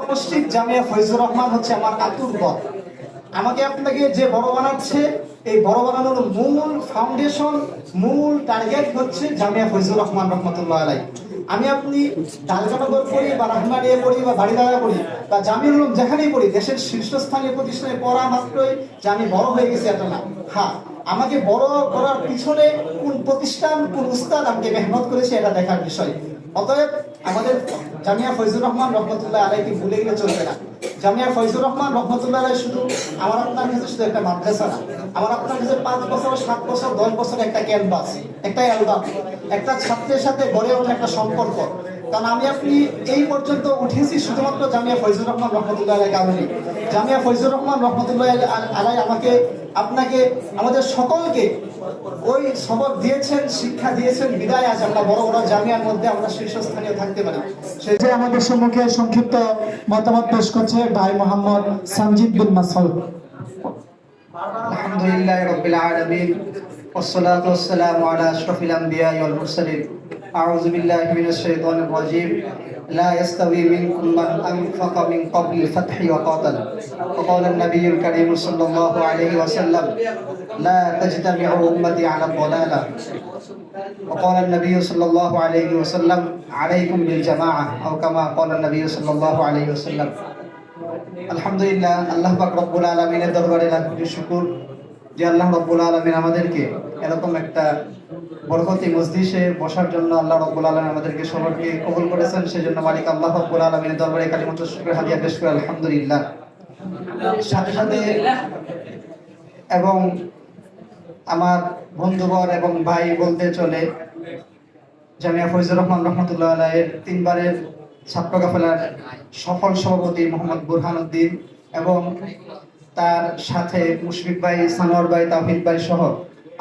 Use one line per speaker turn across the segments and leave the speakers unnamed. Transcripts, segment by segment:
মসজিদ জামিয়া ফয়জুর রহমান হচ্ছে আমার আতুর ঘর। আমাকে আপনাকে যে বড় বানাচ্ছে, এই বড় বানানোর মূল ফাউন্ডেশন, মূল টার্গেট হচ্ছে জামিয়া ফয়জুর রহমান রহমতুল্লাহ আলাই। আমি আপনি ডালকানগর পড়ি বা রাহমানিয়া পড়ি বা বাড়িদারা পড়ি বা জামিউল উলুম যেখানেই পড়ি, দেশের শীর্ষস্থানীয় প্রতিষ্ঠানে পড়া মাত্রই যে আমি বড় হয়ে গেছি এটা না। হ্যাঁ, আমাকে বড় করার পিছনে কোন প্রতিষ্ঠান, কোন উস্তাদ আমাকে মেহনত করেছে এটা দেখার বিষয়। অতএব আমাদের জামিয়া ফয়জুর রহমান রহমতুল্লাহ আলাইকে ভুলে গেলে চলবে না। জামিয়া ফয়জুর রহমান রহমতুল্লাহ আলাই শুধু আমার আপনার কাছে শুধু একটা মাদ্রাসা না, আমার আপনার কাছে 5 বছর, 7 বছর, 10 বছর একটা ক্যানভাস, একটা অ্যালবাম, একটা ছাত্রের সাথে গড়ে ওঠা একটা সম্পর্ক। কারণ আমি আপনি এই পর্যন্ত উঠেছি শুধুমাত্র জামিয়া ফয়জুর রহমান রহমতুল্লাহ আলাই কারণে। জামিয়া ফয়জুর রহমান রহমতুল্লাহ আলাই আমাকে, আপনাকে, আমাদের সকলকে ওই সবক দিয়েছেন, শিক্ষা দিয়েছেন, বিদায় আজ আমরা বড় বড় জামিয়ার মধ্যে আমরা শীর্ষস্থানীয় থাকতে পারি।
সেটা আমাদের সম্মুখে সংক্ষিপ্ত মতামত পেশ করছে ভাই মোহাম্মদ সামজিদ বিন মাসউদ।
আলহামদুলিল্লাহি রাব্বিল আলামিন ওয়াসসালাতু ওয়াসসালামু আলা আশরাফিল আমবিয়াই ওয়াল মুরসালিন। আউযু বিল্লাহি মিনাশ শাইতানির রাজীম। লা ইয়াস্তাবি মিনকুম মান আনফাকা মিন ক্বাবলিল ফাতহি ওয়া কাতাল। ওয়া ক্বালা an-নাবিয়্যুল কারীম সাল্লাল্লাহু আলাইহি ওয়াসাল্লাম লা তাজতামিউ উম্মতি আলা ad-দালালাহ। ওয়া ক্বালা an-নাবিয়্যু সাল্লাল্লাহু আলাইহি ওয়াসাল্লাম আলাইকুম বিল জামাআহ আও কামা ক্বালা an-নাবিয়্যু সাল্লাল্লাহু আলাইহি ওয়াসাল্লাম। আলহামদুলিল্লাহ, আল্লাহ পাক রব্বুল আলামিনের দরবারে লাখ কোটি শুকর যে আল্লাহ রব্বুল আলামিন আমাদেরকে এরকম একটা বরকতি মজলিসে বসার জন্য আল্লাহ রব্বুল আলামিন আমাদেরকে সবাইকে কবুল করেছেন। সেজন্য মালিক আল্লাহ রব্বুল আলামিনের দরবারে কালিমাতুশ শুকর হাদিয়া পেশ করে আলহামদুলিল্লাহ। সাথে সাথে এবং আমার বন্ধুবর এবং ভাই বলতে চলে, জামিয়া ফয়জুর রহমান রহমতুল্লাহ আলাইয়ের 3 বারের ছাত্র কাফেলার সফল সভাপতি মোহাম্মদ বুরহানুদ্দিন এবং তার সাথে মুশফিক ভাই, সানোয়ার ভাই, তাওহীদ ভাই সহ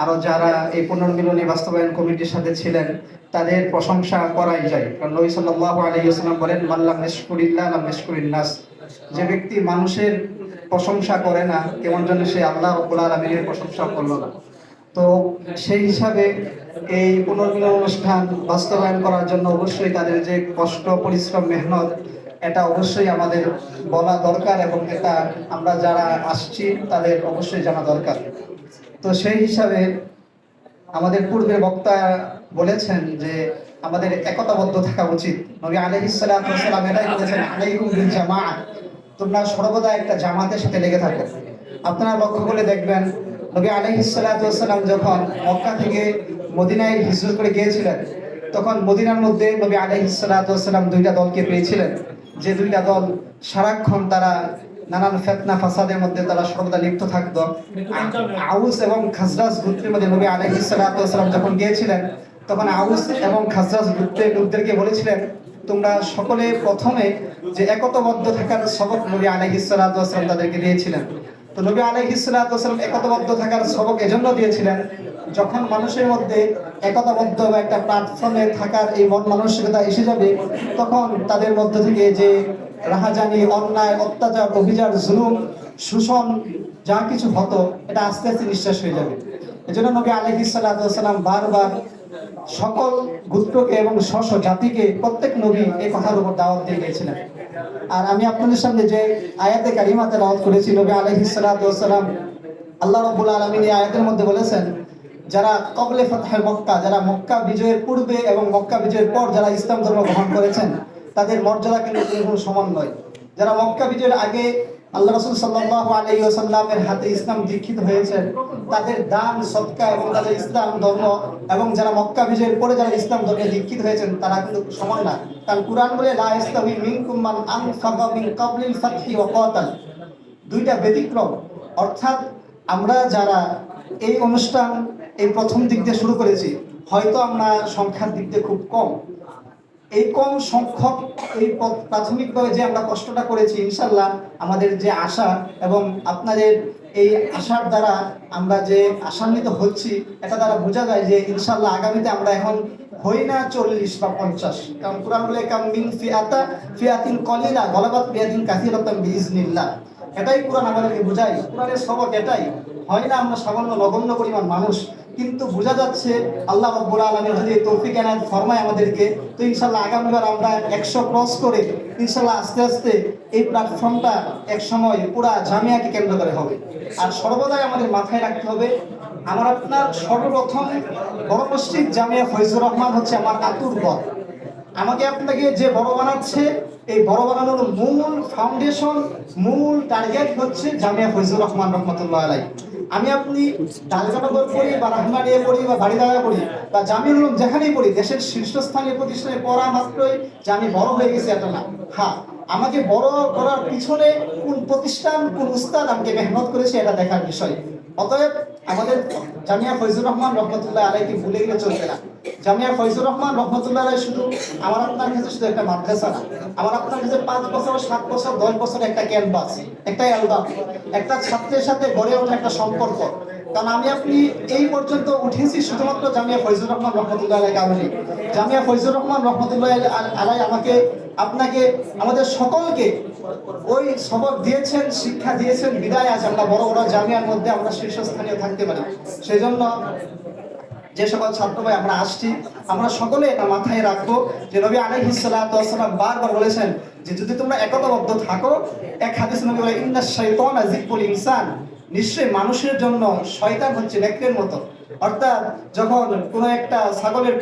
আরো যারা এই পুনর্মিলনী বাস্তবায়ন কমিটির সাথে ছিলেন, তাদের প্রশংসা করাই যায়। কারণ নবী সাল্লাল্লাহু আলাইহি ওয়াসাল্লাম বলেন, মান লাম ইয়াশকুরিল্লাহ লাম ইয়াশকুরিন নাস। যে ব্যক্তি মানুষের প্রশংসা করে না, কেমন যেন সে আল্লাহ রাব্বুল আলামিনের প্রশংসা করলো না। তো সেই হিসাবে এই পুনর্মিলন অনুষ্ঠান বাস্তবায়ন করার জন্য অবশ্যই তাদের যে কষ্ট, পরিশ্রম, মেহনত, এটা অবশ্যই আমাদের বলা দরকার এবং এটা আমরা যারা আসছি তাদের অবশ্যই জানা দরকার। তো সেই হিসাবে আমাদের পূর্বের বক্তা বলেছেন যে আমাদের একতাবদ্ধ থাকা উচিত। নবী আলাইহিস সালাতু ওয়াস সালাম এটাই বলেছেন, আলাইকুম বিল জামাআহ, তোমরা সর্বদা একটা জামাতের সাথে লেগে থাকো। আপনারা লক্ষ্য করে দেখবেন, নবী আলাইহিস সালাতু ওয়াস সালাম যখন মক্কা থেকে মদিনায় হিজরত করে গিয়েছিলেন, তখন মদিনার মধ্যে নবী আলাইহিস সালাতু ওয়াস সালাম 2টা দলকে পেয়েছিলেন, যে 2টা দল সারাক্ষণ তারা নানান ফিতনা ফাসাদের মধ্যে তারা সর্বদা লিপ্ত থাকতো। আউস এবং খাজরাজ গোত্রের মধ্যে নবী আলাইহিস সালাতু ওয়াস সালাম যখন গিয়েছিলেন, তখন আউস এবং খাজরাজ গোত্রের লোকদেরকে বলেছিলেন, তোমরা সকলে প্রথমে যে একতাবদ্ধ থাকার সবক নবী আলাইহিস সালাতু ওয়াস সালাম তাদেরকে দিয়েছিলেন। তো নবী আলাইহিস সালাতু ওয়াস সালাম একতাবদ্ধ থাকার সবক এজন্য দিয়েছিলেন, যখন মানুষের মধ্যে একতাবদ্ধ বা একটা প্ল্যাটফর্মে থাকার এই মন মানসিকতা এসে যাবে, তখন তাদের মধ্য থেকে যে রাহাজানি, অন্যায়, অত্যাচার, অভিযান, জুলুম, শোষণ যা কিছু হতো, এটা আস্তে আস্তে নিঃশেষ হয়ে যাবে। এজন্য নবী আলাইহিস সালাতু ওয়াস সালাম বারবার সকল গোত্রকে এবং স্ব জাতিকে, প্রত্যেক নবী এই কথার উপর দাওয়াত দিয়ে গিয়েছিলেন। আর আমি আপনাদের সামনে যে আয়াতে কারিমা তেলাওয়াত করেছি, নবী আলাইহিস সালাতু ওয়াস সালাম, আল্লাহ রাব্বুল আলামিন এই আয়াতের মধ্যে বলেছেন, যারা কবলে ফাতহে মক্কা, যারা মক্কা বিজয়ের পূর্বে এবং মক্কা বিজয়ের পর যারা ইসলাম ধর্ম গ্রহণ করেছেন, তাদের মর্যাদা কিন্তু কোনো সমান নয়। যারা মক্কা বিজয়ের আগে আল্লাহ রাসূল সাল্লাল্লাহু আলাইহি ওয়াসাল্লামের হাতে ইসলাম দীক্ষিত হয়েছেন, তাদের দান, সদকা এবং তাদের ইসলাম ধর্ম, এবং যারা মক্কা বিজয়ের পরে যারা ইসলাম ধর্মে দীক্ষিত হয়েছেন, তারা কিন্তু সমান না। কারণ কুরআন বলে, লা ইস্তাবি মিনকুম মান আনফাকা মিন ক্বাবলিল ফাতহি ওয়া কাতাল। 2টা ব্যতিক্রম। অর্থাৎ আমরা যারা এই অনুষ্ঠান এই প্রথম দিক দিয়ে শুরু করেছি, হয়তো আমরা সংখ্যার দিক দিয়ে খুব কম, এই কম সংখ্যক এই প্রাথমিকভাবে যে আমরা কষ্টটা করেছি, ইনশাল্লাহ আমাদের যে আশা এবং আপনাদের এই আশার দ্বারা আমরা যে আশান্বিত হচ্ছি, এটা দ্বারা বোঝা যায় যে ইনশাল্লাহ আগামীতে আমরা এখন হই না 40 বা 50। কারণ কুরআন বলে, কাম মিন ফিআতিন কলিলা গলাবাত বিয়াদিন কাসীরাতান বিইজনিল্লাহ। এটাই কুরআন আমাদেরকে বোঝায়, কুরআনের সবক এটাই।
হয় না আমরা সামান্য নগণ্য পরিমাণ মানুষ, কিন্তু বোঝা যাচ্ছে আল্লাহ রাব্বুল আলামিন যদি তৌফিক এনায়েত ফরমায় আমাদেরকে, তো ইনশাআল্লাহ আগামীবার আমরা 100 ক্রস করে ইনশাআল্লাহ আস্তে আস্তে এই প্ল্যাটফর্মটা এক সময় পুরা জামিয়াকে কেন্দ্র করে হবে। আর সর্বদাই আমাদের মাথায় রাখতে হবে, আমার আপনার সর্বপ্রথম বড় মসজিদ জামিয়া ফয়জুর রহমান হচ্ছে আমার আতুর ঘর। আমাকে আপনাকে যে বড় বানাচ্ছে, এই বড় বানানোর মূল ফাউন্ডেশন, মূল টার্গেট হচ্ছে জামিয়া ফয়জুর রহমান রহমতুল্লাহ আলাইহি। আমি আপনি ঢালকানগর পড়ি বা রাহমানিয়া পড়ি বা বাড়িদারা পড়ি বা জামিউল উলুম যেখানেই পড়ি, দেশের শীর্ষস্থানীয় প্রতিষ্ঠানে পড়া মাত্রই যে আমি বড় হয়ে গেছি এটা না। হ্যাঁ, আমাকে বড় করার পিছনে কোন প্রতিষ্ঠান, কোন উস্তাদ আমাকে মেহনত করেছে এটা দেখার বিষয়। অতএব আমাদের জামিয়া ফয়জুর রহমান রহমতুল্লাহ আলাইকে ভুলে গেলে চলবে না। জামিয়া ফয়জুর রহমান রহমতুল্লাহ আলাই শুধু আমার আপনার কাছে শুধু একটা মাদ্রাসা না, আমার আপনার কাছে 5 বছর, 7 বছর, 10 বছর একটা ক্যানভাস, একটা অ্যালবাম, একটা ছাত্রের সাথে গড়ে ওঠা একটা সম্পর্ক। কারণ আমি আপনি এই পর্যন্ত উঠেছি শুধুমাত্র জামিয়া ফয়জুর রহমান রহমতুল্লাহ আলাই কারণে। জামিয়া ফয়জুর রহমান রহমতুল্লাহ আলাই আমাকে, আপনাকে, আমাদের সকলকে ওই সবক দিয়েছেন, শিক্ষা দিয়েছেন, বিদায় আজ আমরা বড় বড় জামিয়ার মধ্যে আমরা শীর্ষস্থানীয় থাকতে পারি। সেই জন্য যে সকল ছাত্র ভাই আমরা আসছি, আমরা সকলে এটা মাথায় রাখবো যে নবী আলাইহিস সালাতু ওয়াস সালাম বারবার বলেছেন যে যদি তোমরা একতাবদ্ধ থাকো, এক হাদিস নবী বলে ইন্নাশ শাইতানা যিকুল ইনসান, নিশ্চয়ই মানুষের জন্য শয়তান হচ্ছে নেকড়ের মতো। অর্থাৎ যখন কোনো একটা ছাগলের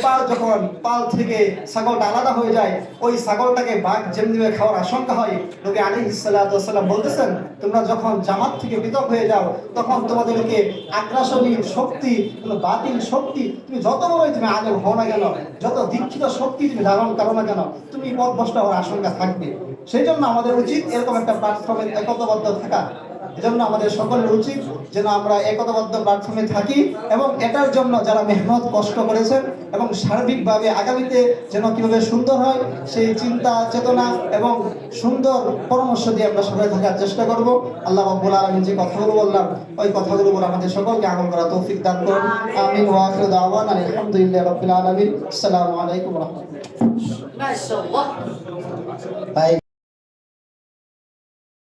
পাল থেকে ছাগলটা আলাদা হয়ে যায়, ওই ছাগলটাকে বাঘ যেমনি খাওয়ার আশঙ্কা হয়, নবী আলাইহিস সালাতু ওয়াস সালাম বলতেছেন তোমরা যখন জামাত থেকে পৃথক হয়ে যাও, তখন তোমাদেরকে আগ্রাসনী শক্তি, কোনো বাতিল শক্তি, তুমি যত বড়ই তুমি আলেম হও না কেন, যত দীক্ষিত শক্তি তুমি ধারণ করো না কেন, তুমি পথভ্রষ্ট হওয়ার আশঙ্কা থাকবে। সেই জন্য আমাদের উচিত এরকম একটা প্ল্যাটফর্মে একতাবদ্ধ থাকা। এজন্য আমাদের সকলের উচিত যেন আমরা একতাবদ্ধ প্ল্যাটফর্মে থাকি এবং এটার জন্য যারা মেহনত কষ্ট করেছেন এবং সার্বিকভাবে আগামীতে যেন কিভাবে সুন্দর হয় সেই চিন্তা চেতনা এবং সুন্দর পরামর্শ দিয়ে আমরা সবাই থাকার চেষ্টা করব। আল্লাহ রাব্বুল আলামিন যে কথাগুলো বললাম ওই কথাগুলো বলে আমাদের সকলকে আমল করা তৌফিক দান করুন। আমিন ওয়া আখিরু দাওয়ানা আলহামদুলিল্লাহি রাব্বিল আলামিন। আসসালামু আলাইকুম ওয়া রাহমাতুল্লাহ। মাশাআল্লাহ।